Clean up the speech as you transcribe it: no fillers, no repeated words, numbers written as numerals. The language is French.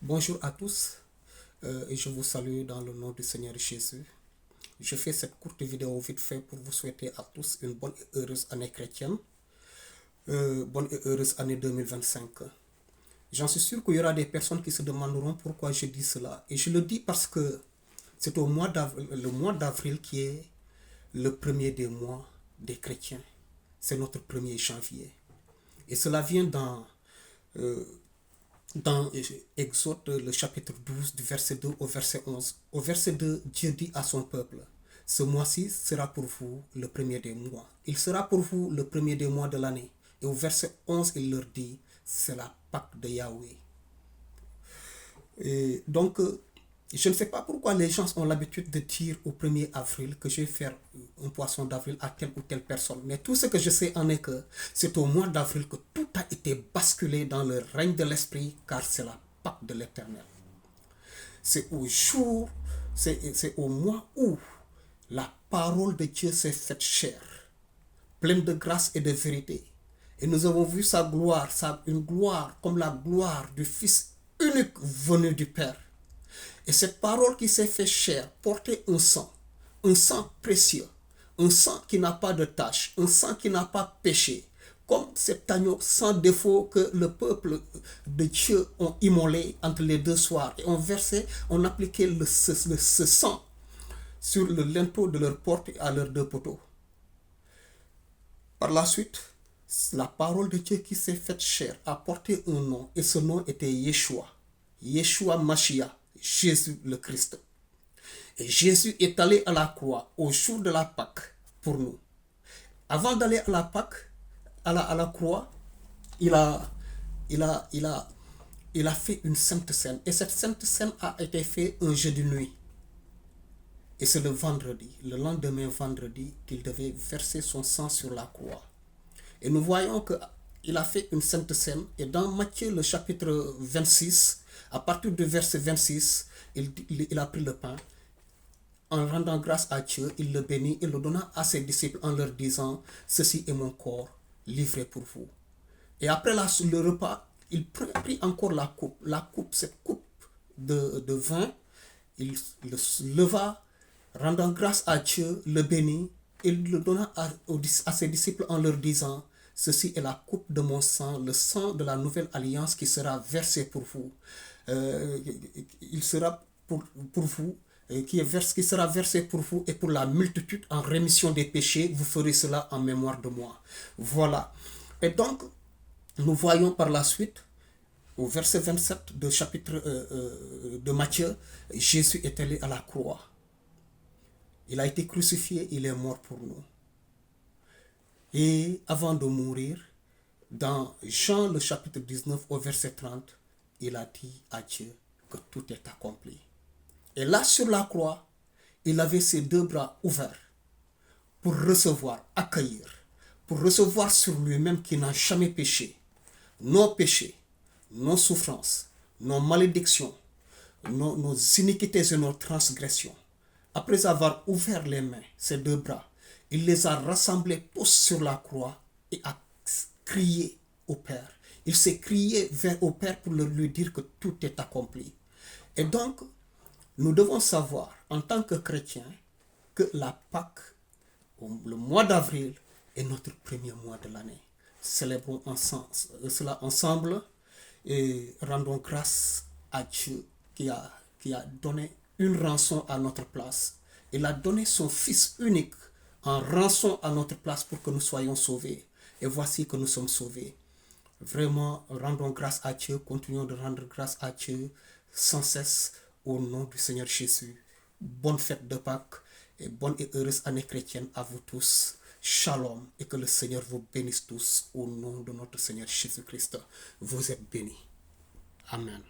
Bonjour à tous et je vous salue dans le nom du Seigneur Jésus. Je fais cette courte vidéo vite fait pour vous souhaiter à tous une bonne et heureuse année chrétienne, bonne et heureuse année 2025. J'en suis sûr qu'il y aura des personnes qui se demanderont pourquoi je dis cela. Et je le dis parce que c'est le mois d'avril qui est le premier des mois des chrétiens. C'est notre 1er janvier. Et cela vient dans Exode, le chapitre 12, du verset 2 au verset 11. Au verset 2, Dieu dit à son peuple, ce mois-ci sera pour vous le premier des mois. Il sera pour vous le premier des mois de l'année. Et au verset 11, il leur dit, c'est la Pâque de Yahweh. Et donc, je ne sais pas pourquoi les gens ont l'habitude de dire au 1er avril que je vais faire un poisson d'avril à telle ou telle personne. Mais tout ce que je sais en est que c'est au mois d'avril que tout a été basculé dans le règne de l'Esprit, car c'est la Pâque de l'Éternel. C'est au mois où la parole de Dieu s'est faite chair, pleine de grâce et de vérité. Et nous avons vu sa gloire, une gloire comme la gloire du Fils unique venu du Père. Et cette parole qui s'est fait chair portait un sang précieux, un sang qui n'a pas de tache, un sang qui n'a pas péché, comme cet agneau sans défaut que le peuple de Dieu ont immolé entre les deux soirs. Et on appliquait ce sang sur le linteau de leur porte et à leurs deux poteaux. Par la suite, la parole de Dieu qui s'est faite chair a porté un nom, et ce nom était Yeshua, Yeshua Mashiach, Jésus le Christ. Et Jésus est allé à la croix au jour de la Pâque pour nous. Avant d'aller à la Pâque, à la croix, il a fait une sainte scène. Et cette sainte scène a été faite un jeudi nuit. Et c'est le lendemain vendredi, qu'il devait verser son sang sur la croix. Et nous voyons qu'il a fait une sainte scène. Et dans Matthieu, le chapitre 26, à partir du verset 26, il a pris le pain. En rendant grâce à Dieu, il le bénit et le donna à ses disciples en leur disant, ceci est mon corps livré pour vous. Et après le repas, il prit encore la coupe, cette coupe de vin. Il le leva, rendant grâce à Dieu, le bénit et le donna à ses disciples en leur disant, ceci est la coupe de mon sang, le sang de la nouvelle alliance qui sera versé pour vous. Il sera pour vous, qui sera versé pour vous et pour la multitude en rémission des péchés. Vous ferez cela en mémoire de moi. Voilà. Et donc, nous voyons par la suite, au verset 27 du chapitre de Matthieu, Jésus est allé à la croix. Il a été crucifié, il est mort pour nous. Et avant de mourir, dans Jean le chapitre 19 au verset 30, il a dit à Dieu que tout est accompli. Et là sur la croix, il avait ses deux bras ouverts pour recevoir, accueillir, pour recevoir sur lui-même qui n'a jamais péché, nos péchés, nos souffrances, nos malédictions, nos iniquités et nos transgressions. Après avoir ouvert les mains, ses deux bras, il les a rassemblés tous sur la croix et a crié au Père. Il s'est crié au Père pour lui dire que tout est accompli. Et donc, nous devons savoir, en tant que chrétiens, que la Pâque, le mois d'avril, est notre premier mois de l'année. Célébrons cela ensemble et rendons grâce à Dieu qui a donné une rançon à notre place. Il a donné son Fils unique en rançon à notre place pour que nous soyons sauvés. Et voici que nous sommes sauvés. Vraiment, rendons grâce à Dieu, continuons de rendre grâce à Dieu sans cesse au nom du Seigneur Jésus. Bonne fête de Pâques et bonne et heureuse année chrétienne à vous tous. Shalom et que le Seigneur vous bénisse tous au nom de notre Seigneur Jésus-Christ. Vous êtes bénis. Amen.